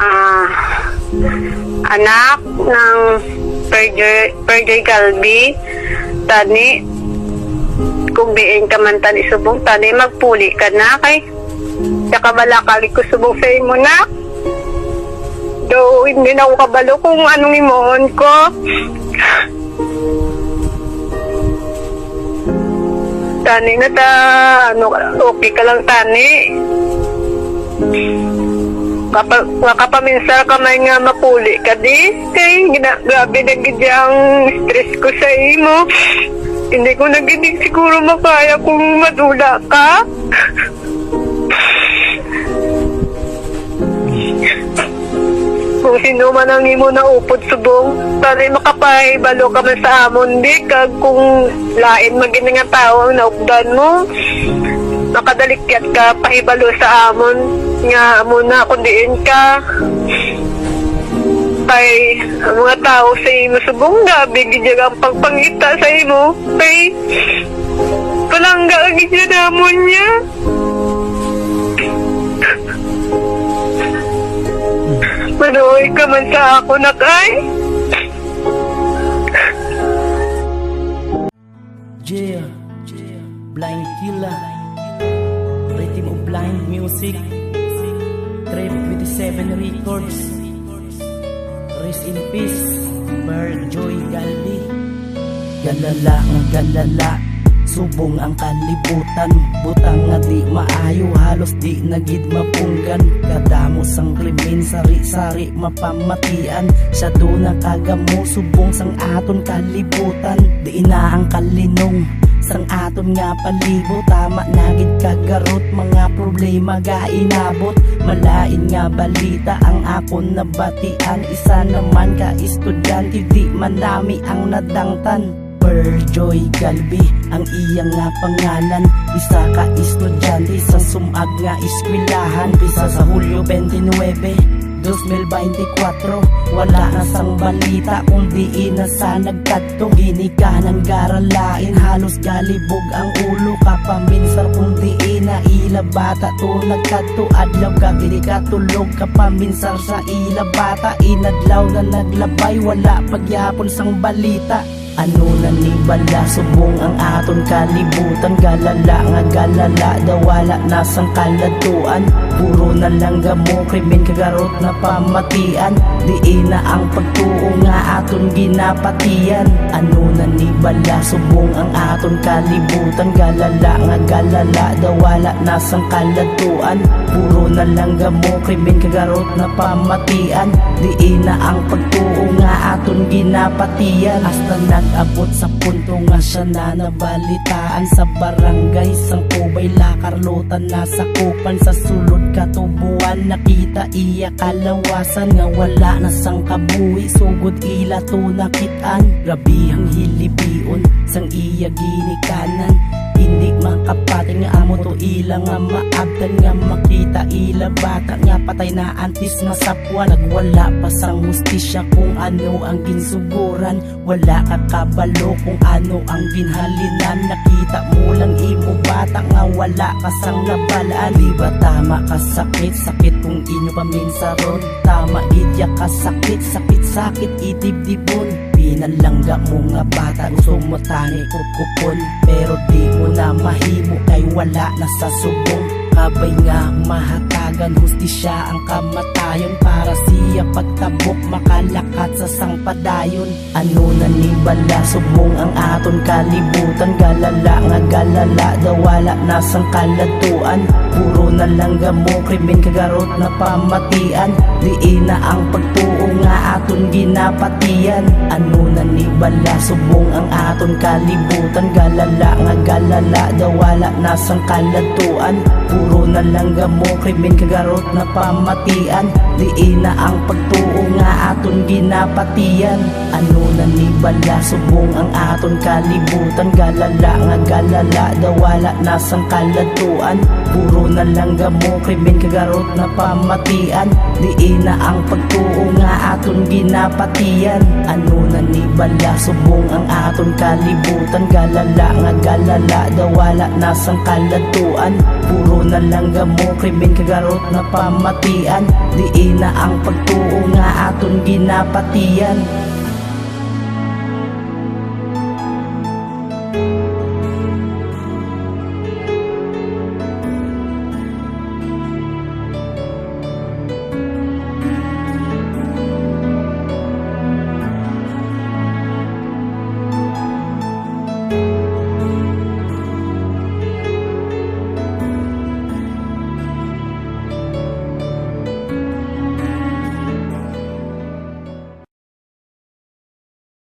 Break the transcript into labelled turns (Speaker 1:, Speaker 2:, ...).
Speaker 1: ah, anak ng Perjoy Galbi, tani kung biin ka man tani subong tani magpuli ka na kay saka balakali ko subong sa imo na do hindi na ako kabalo kung anong imoon ko. Tani na ta okay ka lang tani makapaminsa ka may nga mapuli ka di kay grabe na gidyang stress ko sa imo. Hindi ko naginig siguro makaya kung madula ka. Kung sino man ang imo na upod subong para makapahibalo ka man sa amon di kag kung lain maging nga tao ang naugdan mo makadalikyat ka pahibalo sa amon nga amo na kundiin ka kay ang mga tao sa imo subong gabi gidya ang pagpangita sa imo kay palangga gidya namon niya. Manuoy ka man sa ako na kay
Speaker 2: Yeah, Blind Killer, Rhythm of Blind Music, Trip 27 Records. Rest in peace, Perjoy Galbi. Galala ang galala, subong ang kalibutan. Butang nga di maayo, halos di nagid mapunggan. Kadamos ang krimen, sari-sari mapamatian. Siya doon ang kagamo, subong sang aton kalibutan. Di na ang kalinong, sang aton nga palibo. Tama nagid kagarot, mga problema ga inabot. Malain nga balita ang akon nabatian. Isa naman ka estudyante, di man nami ang nadangtan. Perjoy Galbi ang iyang nga pangalan. Isa ka estudyante sa sumag nga eskwelahan. Pisa sa Hulyo 29, 2024. Wala na sang balita kung diin na sa nagkadto. Gini ka ng garalain, halos galibog ang ulo. Kapaminsar kung diin na ila bata to nagkadto. Adlaw ka gini ka tulog, kapaminsar sa ila bata. Inadlaw na naglabay, wala pagyapon sang balita. Ano na ni bala, subong ang aton kalibutan. Galala nga galala, dawala nasang kalatuan. Puro na lang gamo, krimen kagarot na pamatian. Di na ang pagtuo nga aton ginapatian. Ano na ni bala, subong ang aton kalibutan. Galala nga galala, dawala nasang kalatuan. Puro na lang gamo, krimen kagarot na pamatian. Di na ang pagtuo nga aton ginapatian. Hasta nag-abot sa punto nga siya na nabalitaan. Sa barangay sang Kubay Lakarlotan, nasa kupan sa sulod katubuan. Nakita iya kalawasan nga wala na sang kabuhi. Sugod ila to nakitaan, grabihang hilibion sang iya ginikanan. Hindi makapatin nga amo to ila nga maabdan nga makita ila bata nga patay na antis nga sapwa. Nagwala pa sang hustisya kung ano ang ginsuguran. Wala kakabalo kung ano ang ginhalinan. Nakita mo lang imo bata nga wala ka sang nabalaan. Di ba tama ka sakit, sakit kung inyo paminsaron. Tama idya ka sakit, sakit sakit idibdibon. Pinalangga mo nga bata, gusto mo tani kukupon. Pero di mo na mahimo kay wala na sa subong. Kabay nga mahatagan, hustisya ang kamatayon. Para siya pagtabok makalakat sa sangpadayon. Ano na ni bala, subong ang aton kalibutan. Galala nga galala, dawala na sang kalatuan. Puro na lang gamo, krimen kagarot na pamatian. Di na ang pagtuo nga aton ginapatian. Ano na ni bala, subong ang aton kalibutan. Galala nga galala, dawala na sang kalatuan. Puro na lang gamo, krimen kagarot na pamatian. Di na ang pagtuo nga aton ginapatian. Ano na ni bala, subong ang aton kalibutan. Galala nga galala, dawala na sang kalatuan. Puro na lang gamo, krimen kagarot na pamatian. Di na ang pagtuo nga aton ginapatian. Ano na ni bala, subong ang aton kalibutan. Galala nga galala, dawala na sang kalatuan. Puro na Bilangga mo krimen kagarot na pamatian, diin na ang pagtuo nga aton ginapatian.